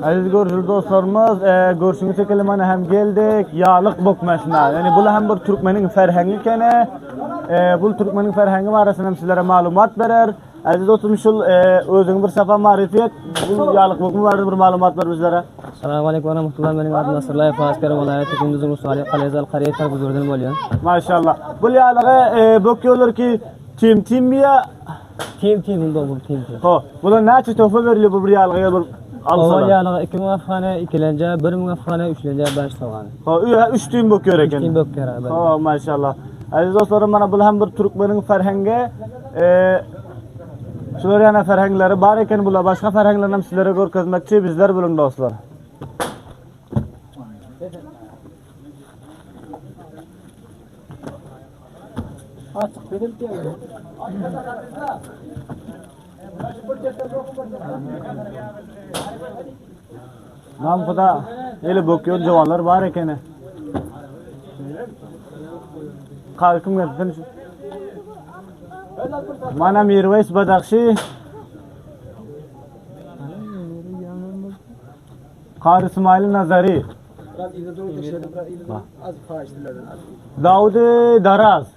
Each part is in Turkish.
Aziz görüşürüz dostlarımız, görüşünü çekelimane hem geldik, yağlık bokmasına. Yani bu hem bir Türkmenin ferhengi kene, bu Türkmenin ferhengi arasında sizlere malumat verer. Aziz dostum şu özün bir safa marifet, bu yağlık bokmu vardı bir malumat ver bizlere. Assalamu alaykum ve rahmetullah. Benim adım Nasırlay Fazker vilayeti Gündüz'ün Musali Qalezal Qariye Targuzurdan bolýan. Maşallah. Bu yağlığı bokuyorlar ki tim ya. Tim bu tim. Ho, buna näçe töhfe berýär bu bir yağlığa bir Awal ýalyga 2000 afgana, 2-lence, 1000 afgana, 3-lence, 5 togany. Ho, 3 tüm bokuyor eken. 3 tüm bokuyor. Ho, maşallah. Aziz dostlarım, mana bu hem bir Türkmenin ferhengi, şular yana ferhengleri bar eken, bular başka ferhenglerden hem sizlere görkezmekçi bizler bilen dostlar. Açık benim diyor. Namıda eli bokuyor jovanlar bar ekeni. Kalkım gelsin. Mana Mirveys Badakşi. Qari İsmail Nazari. Davud Daraz.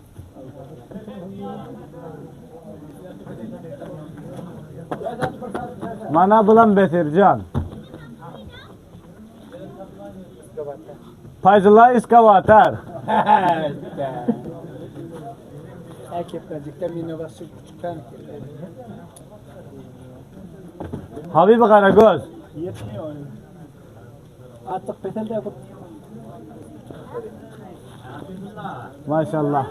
Mana bilan Betircan. Fayzullah İskavatar. Habib Karagöz. Artık petelde yapıp. Maşallah.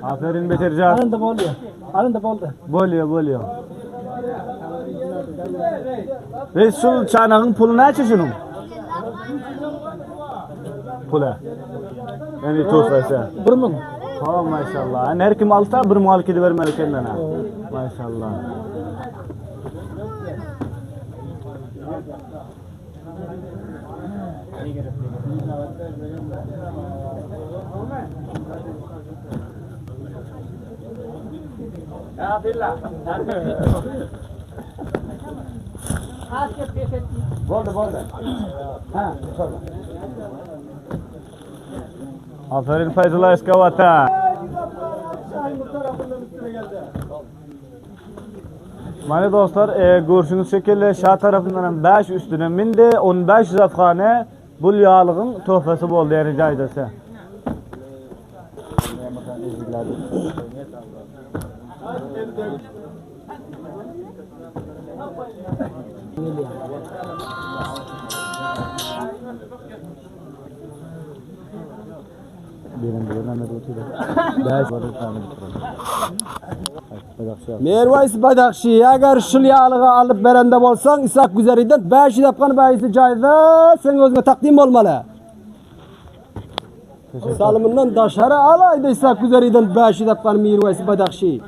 Aferin Betircan. Alın da boldu. Alın da boldu. Boluyor. Resul çanağın pulu näçe şunun? Pula. Yani tosaysa. 1000. Ha maşallah. Yani her kim alsa bir mal kedi vermeli kendine. Maşallah. Ya billah. Boldu. Ha, sorma. Aferin Feyzullah Eskavata. Mana dostlar, görüşünüz şekilde şah tarafından 5 üstüne mindi, 15 zafxane bu yağlığın töhfesi boldu yani caydası. Mirveys Badakşi, agar şul yağlığı alıp berende bolsaň, İshak Güzeri'den 5 yapkan bayisi jaýda sen özüne takdim bolmaly. Salımından daşara alaydı İshak Güzeri'den 5 yapkan Mirveys Badakşi.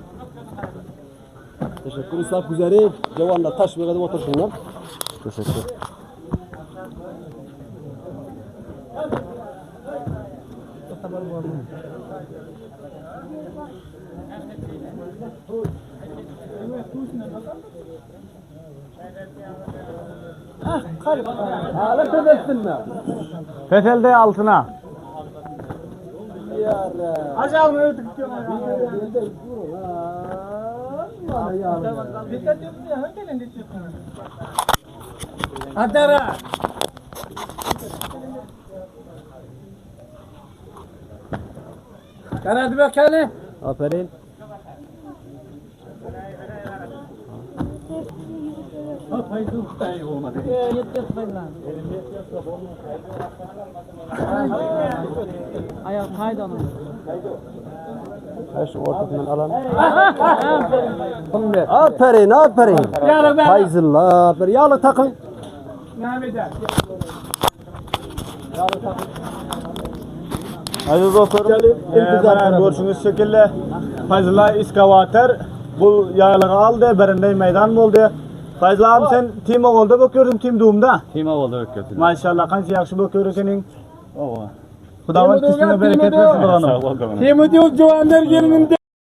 Teşekkür İshak Güzeri, jawanda taş berip otursunlar. Teşekkür. Hala tebessinler. Fethelde altına. Aşağı mı öldük diyor. Adara. Kanadı bakalım. Aferin. Ayak kaydı onun. Şu ortasından alan. Aferin. Fayzullah, aferin. Yağlı takın. Aziz dostlarım, görüşünüz şekilde Fayzullah İskavater bu yağlığı aldı, berinde meydan oldu. Fayzullah abi sen tim oldu bakıyordun tim doğumda. Tim oldu bakıyordun. Maşallah kança yaxşı bakıyor senin. Xudavan kısmına bereket versin. Sağ ol. Temu diyor, Joanlar gelinin